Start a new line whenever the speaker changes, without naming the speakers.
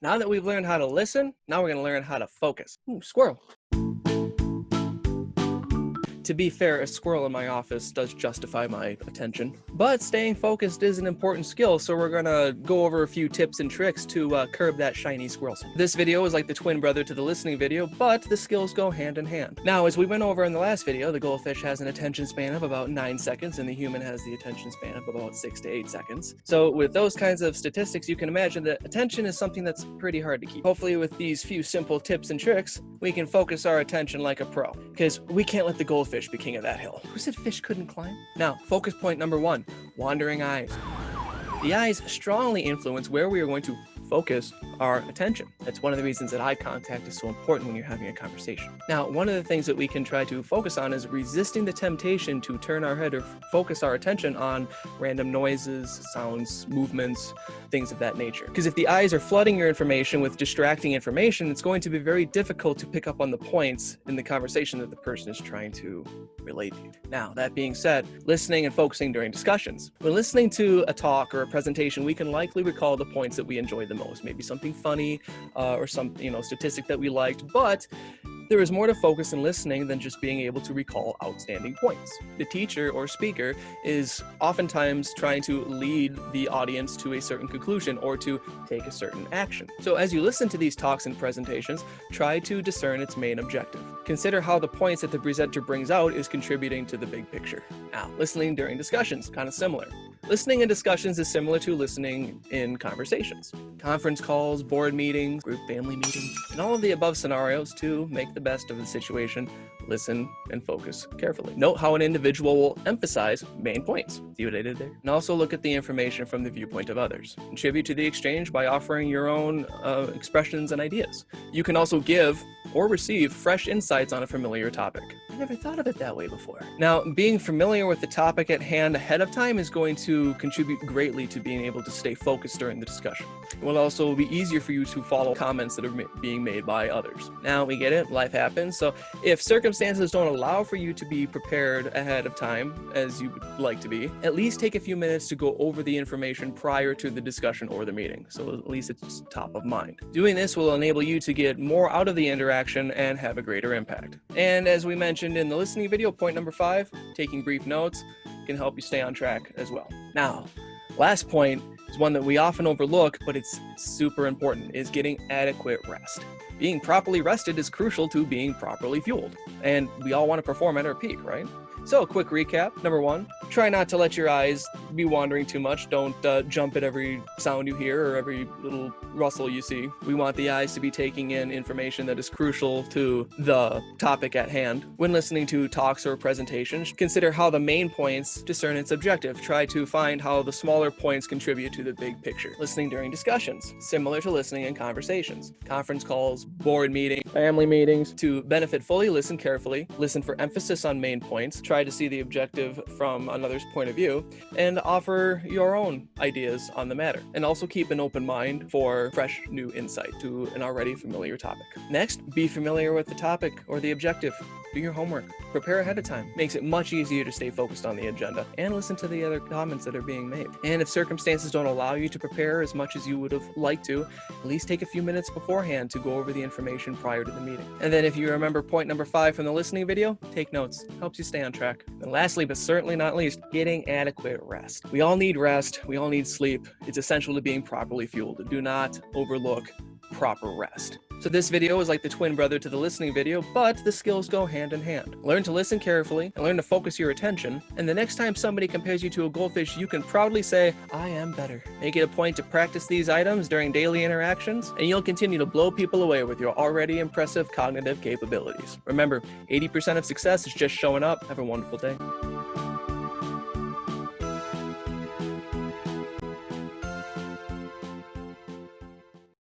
Now that we've learned how to listen, now we're going to learn how to focus. Ooh, squirrel. To be fair, a squirrel in my office does justify my attention, but staying focused is an important skill, so we're gonna go over a few tips and tricks to curb that shiny squirrel. This video is like the twin brother to the listening video, but the skills go hand in hand. Now, as we went over in the last video, the goldfish has an attention span of about 9 seconds, and the human has the attention span of about 6 to 8 seconds. So with those kinds of statistics, you can imagine that attention is something that's pretty hard to keep. Hopefully with these few simple tips and tricks, we can focus our attention like a pro, because we can't let the goldfish be king of that hill. Who said fish couldn't climb? Now, focus point number 1, wandering eyes. The eyes strongly influence where we are going to focus our attention. That's one of the reasons that eye contact is so important when you're having a conversation. Now, one of the things that we can try to focus on is resisting the temptation to turn our head or focus our attention on random noises, sounds, movements, things of that nature. Because if the eyes are flooding your information with distracting information, it's going to be very difficult to pick up on the points in the conversation that the person is trying to relate to you. Now, that being said, listening and focusing during discussions. When listening to a talk or a presentation, we can likely recall the points that we enjoyed the most, maybe something funny or some statistic that we liked, but there is more to focus in listening than just being able to recall outstanding points. The teacher or speaker is oftentimes trying to lead the audience to a certain conclusion or to take a certain action. So as you listen to these talks and presentations, try to discern its main objective. Consider how the points that the presenter brings out is contributing to the big picture. Now, listening during discussions, kind of similar. Listening in discussions is similar to listening in conversations. Conference calls, board meetings, group family meetings, and all of the above scenarios to make the best of the situation, listen and focus carefully. Note how an individual will emphasize main points. See what I did there? And also look at the information from the viewpoint of others. Contribute to the exchange by offering your own expressions and ideas. You can also give or receive fresh insights on a familiar topic. I never thought of it that way before. Now, being familiar with the topic at hand ahead of time is going to contribute greatly to being able to stay focused during the discussion. It will also be easier for you to follow comments that are being made by others. Now, we get it, life happens, so if circumstances don't allow for you to be prepared ahead of time, as you would like to be, at least take a few minutes to go over the information prior to the discussion or the meeting, so at least it's top of mind. Doing this will enable you to get more out of the interaction and have a greater impact. And as we mentioned in the listening video, point number 5, taking brief notes can help you stay on track as well. Now, last point is one that we often overlook, but it's super important, is getting adequate rest. Being properly rested is crucial to being properly fueled. And we all want to perform at our peak, right? So, a quick recap. Number 1, try not to let your eyes be wandering too much. Don't jump at every sound you hear or every little rustle you see. We want the eyes to be taking in information that is crucial to the topic at hand. When listening to talks or presentations, consider how the main points discern its objective. Try to find how the smaller points contribute to the big picture. Listening during discussions, similar to listening in conversations. Conference calls, board meetings, family meetings. To benefit fully, listen carefully. Listen for emphasis on main points. Try to see the objective from another's point of view and offer your own ideas on the matter. And also keep an open mind for fresh new insight to an already familiar topic. Next, be familiar with the topic or the objective. Do your homework. Prepare ahead of time. Makes it much easier to stay focused on the agenda and listen to the other comments that are being made. And if circumstances don't allow you to prepare as much as you would have liked to, at least take a few minutes beforehand to go over the information prior to the meeting. And then if you remember point number 5 from the listening video, take notes. Helps you stay on track. And lastly, but certainly not least, getting adequate rest. We all need rest. We all need sleep. It's essential to being properly fueled. Do not overlook proper rest. So this video is like the twin brother to the listening video, but the skills go hand in hand. Learn to listen carefully and learn to focus your attention. And the next time somebody compares you to a goldfish, you can proudly say, I am better. Make it a point to practice these items during daily interactions, and you'll continue to blow people away with your already impressive cognitive capabilities. Remember, 80% of success is just showing up. Have a wonderful day.